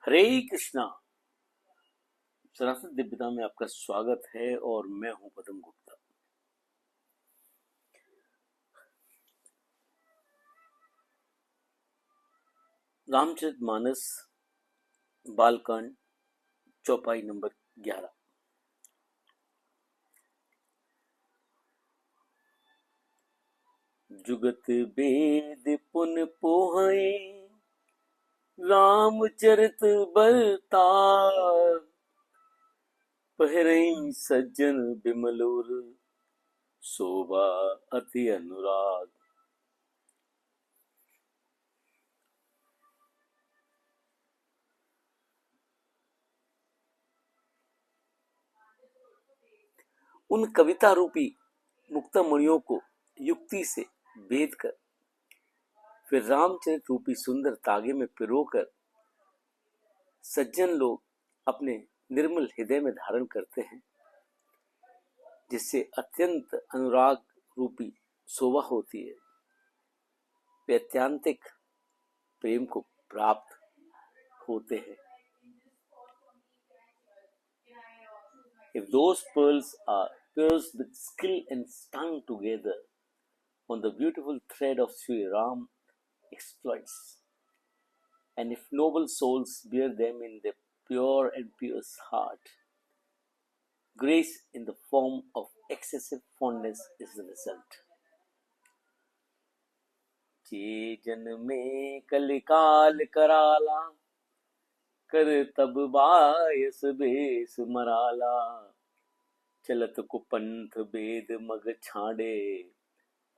हरे कृष्णा। सनातन दिव्यता में आपका स्वागत है और मैं हूं पदम गुप्ता। रामचरितमानस बालकांड चौपाई नंबर 11। जुगत वेद पुन पोहै रामचरित बरतार पहिरई सज्जन बिमलुर शोभा अति अनुराग। उन कविता रूपी मुक्तमणियों को युक्ति से भेद कर फिर रामचरित रूपी सुंदर तागे में पिरोकर सज्जन लोग अपने निर्मल हृदय में धारण करते हैं, जिससे अत्यंत अनुराग रूपी शोभा होती है। वे अत्यंतिक प्रेम को प्राप्त होते हैं। If those pearls are pierced with skill and strung together on the beautiful thread of Sri Ram exploits, and if noble souls bear them in their pure and pious heart, grace in the form of excessive fondness is the result. जे जन में कलिकाल कराला कर तब बायस base Marala चलत कुपंथ बेद मग छाड़े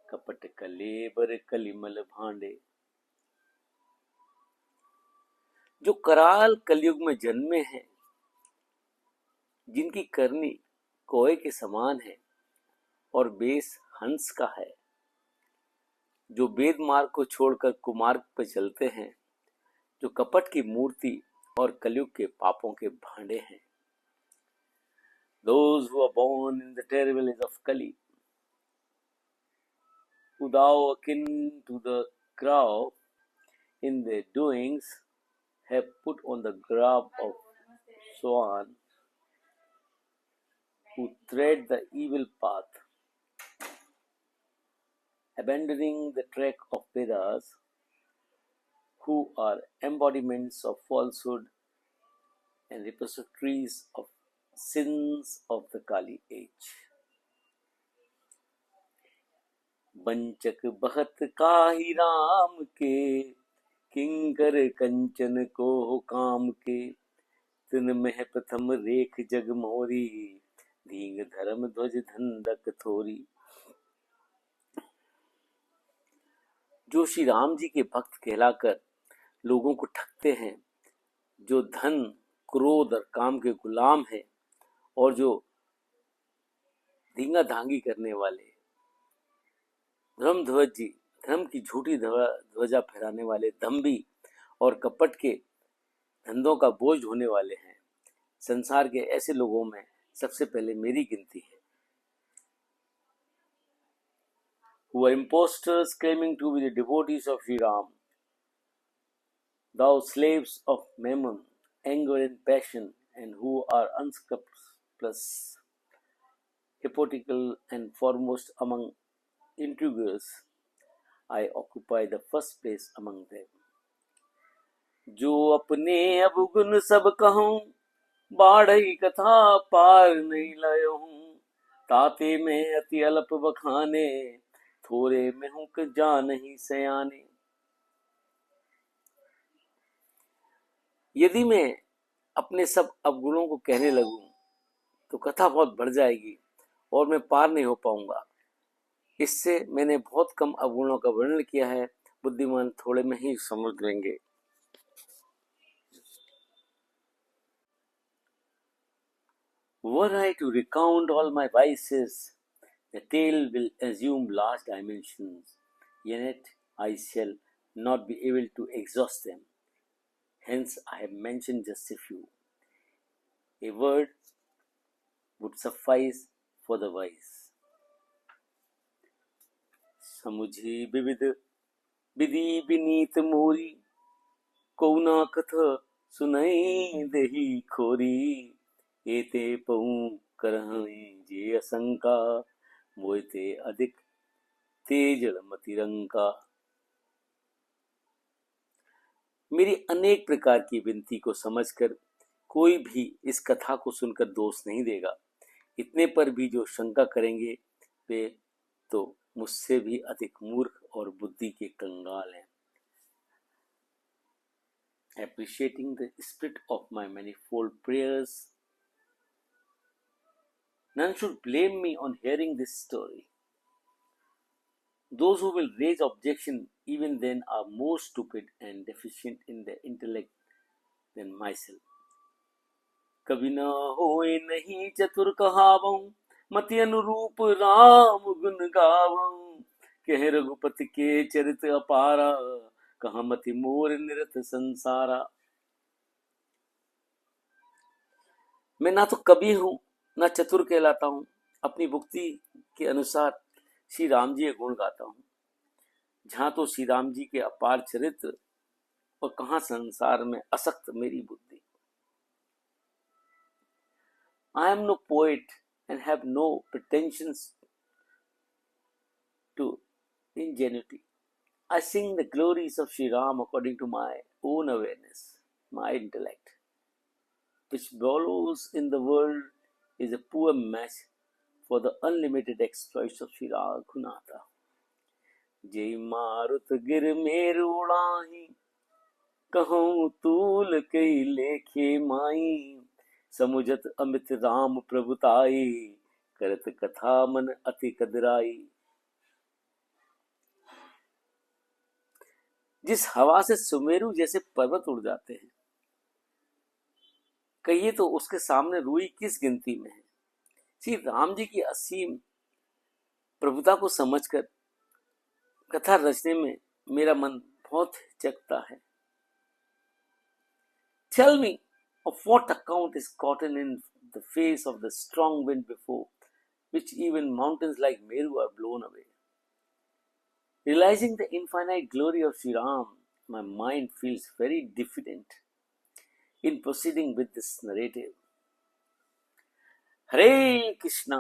कपट कलेबर कलिमल भांडे। जो कराल कलयुग में जन्मे हैं, जिनकी करनी कोए के समान है और बेस हंस का है, जो वेद मार्ग को छोड़कर कुमार्ग पर चलते हैं, जो कपट की मूर्ति और कलयुग के पापों के भांडे हैं। Those who are born in the terrible age of Kali, who thou akin to the crow in their doings, have put on the garb of swan, who tread the evil path, abandoning the track of Vedas, who are embodiments of falsehood and repositories of sins of the Kali age. बंचक बहत काही राम के किंकर कंचन को काम के तिन मह प्रथम रेख जग मोरी दींग धर्म ध्वज धंधक थोरी। जो श्री राम जी के भक्त कहलाकर लोगों को ठगते हैं, जो धन क्रोध और काम के गुलाम हैं और जो धींगा धांगी करने वाले धर्म ध्वज जी, धर्म की झूठी ध्वजा फहराने वाले दम्भी और कपट के धंधों का बोझ ढोने वाले हैं, संसार के ऐसे लोगों में सबसे पहले मेरी गिनती है। Who are impostors claiming to be the devotees of Sri Ram, thou slaves of mammon, anger and passion, and who are unscrupulous, hypocritical and foremost among intriguers, I occupy the first place among them. जो अपने अवगुण सब कहूं, बाढ़ई कथा पार नहीं लायो हूं, ताते में अति अल्प बखाने, थोरे में हूं कि जान ही सयाने। यदि मैं अपने सब अवगुणों को कहने लगूं तो कथा बहुत बढ़ जाएगी और मैं पार नहीं हो पाऊंगा। इससे मैंने बहुत कम अवगुणों का वर्णन किया है, बुद्धिमान थोड़े में ही समझ लेंगे। Were I to recount all my vices, the tale will assume large dimensions, yet I shall not be able to exhaust them. Hence, I have mentioned just a few. A word would suffice for the wise. समुझी विविध विधि विनीत मोरी, कौना कथ सुनई देही खोरी, एते पऊ करहई जे असंका, मोयते अधिक तेजल मतिरंका। मेरी अनेक प्रकार की विनती को समझकर कोई भी इस कथा को सुनकर दोष नहीं देगा। इतने पर भी जो शंका करेंगे वे तो मुझसे भी अधिक मूर्ख और बुद्धि के कंगाल हैं। Appreciating the spirit of my manifold prayers, none should blame me on hearing this story. Those who will raise objection even then are more stupid and deficient in their intellect than myself. कभी न होए नहीं चतुर कहावऊं, मति अनुरूप राम गुण गावऊं। कह रघुपति के चरित अपारा, कहाँ मति मोर निरत संसारा। मैं ना तो कवि हूँ ना चतुर कहलाता हूँ, अपनी भुक्ति के अनुसार श्री राम जी के गुण गाता हूँ। जहाँ तो श्री राम जी के अपार चरित्र और कहाँ संसार में असक्त मेरी बुद्धि। I am no poet and have no pretensions to ingenuity. I sing the glories of Sri Ram according to my own awareness, my intellect, which follows in the world is a poor match for the unlimited exploits of Sri Raghunatha. जय मारुत गिर मेरु उड़ाही, कहूँ तूल कई लेखे माई। समुझत अमित राम प्रभुताई, करत कथा मन अति कदराई। जिस हवा से सुमेरु जैसे पर्वत उड़ जाते हैं, कहिए तो उसके सामने रुई किस गिनती में है। श्री राम जी की असीम प्रभुता को समझकर कथा रचने में मेरा मन बहुत हिचकता है। Tell me of what account is gotten in the face of the strong wind before which even mountains like Meru are blown away. Realizing the infinite glory of Sri Ram, my mind feels very diffident in proceeding with this narrative. Hare Krishna.